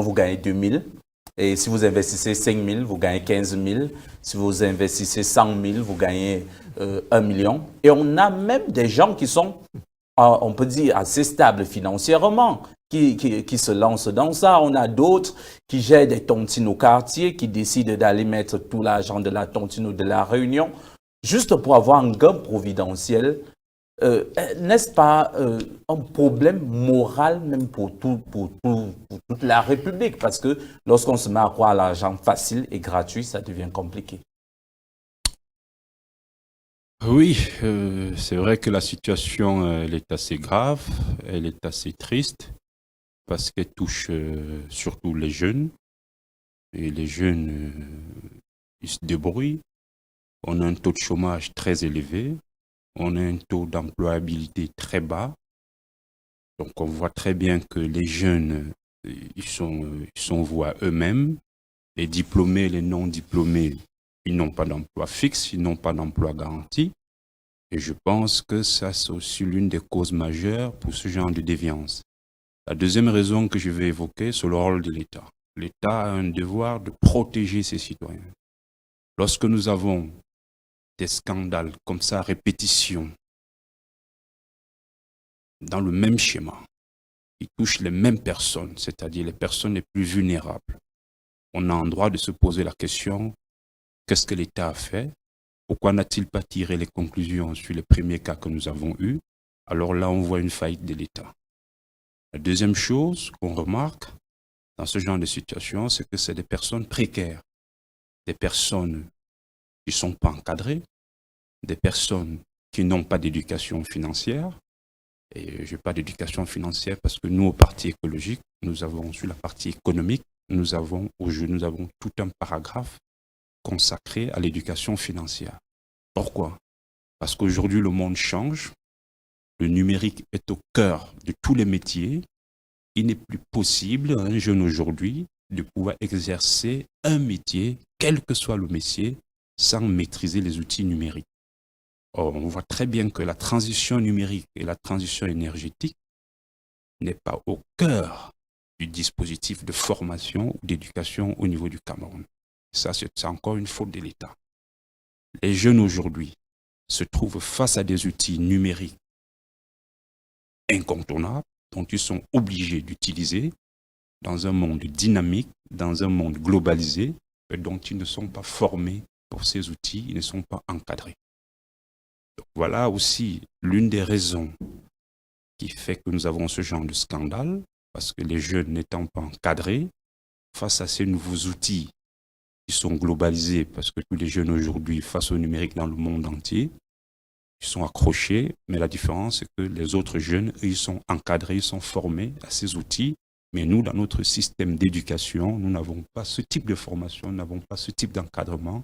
vous gagnez 2 000. Et si vous investissez 5 000, vous gagnez 15 000. Si vous investissez 100 000, vous gagnez 1 million. Et on a même des gens qui sont, on peut dire, assez stables financièrement, qui se lancent dans ça. On a d'autres qui gèrent des tontines au quartier, qui décident d'aller mettre tout l'argent de la tontine ou de la Réunion, juste pour avoir un gain providentiel. N'est-ce pas un problème moral même pour toute la République? Parce que lorsqu'on se met à croire à l'argent facile et gratuit, ça devient compliqué. Oui, c'est vrai que la situation, elle est assez grave, elle est assez triste, parce qu'elle touche surtout les jeunes. Et les jeunes, ils se débrouillent. On a un taux de chômage très élevé. On a un taux d'employabilité très bas. Donc on voit très bien que les jeunes, ils sont voués à eux-mêmes. Les diplômés, les non-diplômés, ils n'ont pas d'emploi fixe, ils n'ont pas d'emploi garanti. Et je pense que ça, c'est aussi l'une des causes majeures pour ce genre de déviance. La deuxième raison que je vais évoquer, c'est le rôle de l'État. L'État a un devoir de protéger ses citoyens. Lorsque nous avons des scandales comme ça à répétition, dans le même schéma, qui touchent les mêmes personnes, c'est-à-dire les personnes les plus vulnérables, on a en droit de se poser la question, qu'est-ce que l'État a fait? Pourquoi n'a-t-il pas tiré les conclusions sur les premiers cas que nous avons eus? Alors là, on voit une faillite de l'État. La deuxième chose qu'on remarque dans ce genre de situation, c'est que c'est des personnes précaires, des personnes qui ne sont pas encadrées, des personnes qui n'ont pas d'éducation financière. Et je n'ai pas d'éducation financière parce que nous, au Parti écologique, nous avons sur la partie économique, nous avons tout un paragraphe consacré à l'éducation financière. Pourquoi? Parce qu'aujourd'hui, le monde change. Le numérique est au cœur de tous les métiers. Il n'est plus possible à un jeune aujourd'hui de pouvoir exercer un métier, quel que soit le métier, sans maîtriser les outils numériques. Or, on voit très bien que la transition numérique et la transition énergétique n'est pas au cœur du dispositif de formation ou d'éducation au niveau du Cameroun. Ça, c'est encore une faute de l'État. Les jeunes aujourd'hui se trouvent face à des outils numériques incontournables dont ils sont obligés d'utiliser dans un monde dynamique, dans un monde globalisé, et dont ils ne sont pas formés pour ces outils, ils ne sont pas encadrés. Donc, voilà aussi l'une des raisons qui fait que nous avons ce genre de scandale, parce que les jeunes n'étant pas encadrés, face à ces nouveaux outils qui sont globalisés, parce que tous les jeunes aujourd'hui, face au numérique dans le monde entier, ils sont accrochés, mais la différence, c'est que les autres jeunes, eux, ils sont encadrés, ils sont formés à ces outils, mais nous, dans notre système d'éducation, nous n'avons pas ce type de formation, nous n'avons pas ce type d'encadrement,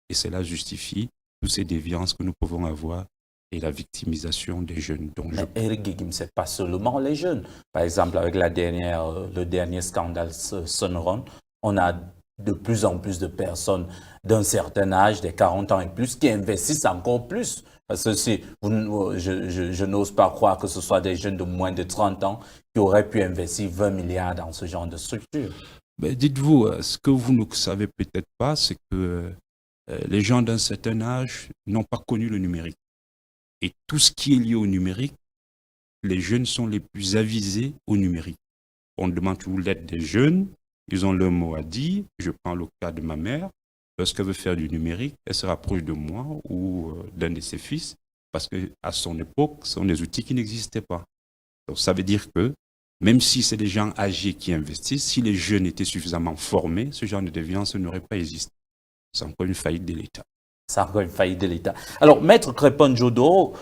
et cela justifie toutes ces déviances que nous pouvons avoir et la victimisation des jeunes. Mais Eric Guigim, ce n'est pas seulement les jeunes. Par exemple, avec le dernier scandale Sunrun, on a de plus en plus de personnes d'un certain âge, des 40 ans et plus, qui investissent encore plus. Parce que je n'ose pas croire que ce soit des jeunes de moins de 30 ans qui auraient pu investir 20 milliards dans ce genre de structure. Mais dites-vous, ce que vous ne savez peut-être pas, c'est que les gens d'un certain âge n'ont pas connu le numérique. Et tout ce qui est lié au numérique, les jeunes sont les plus avisés au numérique. On demande toujours l'aide des jeunes, ils ont leur mot à dire. Je prends le cas de ma mère. Lorsqu'elle veut faire du numérique, elle se rapproche de moi ou d'un de ses fils, parce qu'à son époque, ce sont des outils qui n'existaient pas. Donc ça veut dire que même si c'est des gens âgés qui investissent, si les jeunes étaient suffisamment formés, ce genre de déviance n'aurait pas existé. C'est encore une faillite de l'État. C'est encore une faillite de l'État. Alors, Maître Crépin Jodo,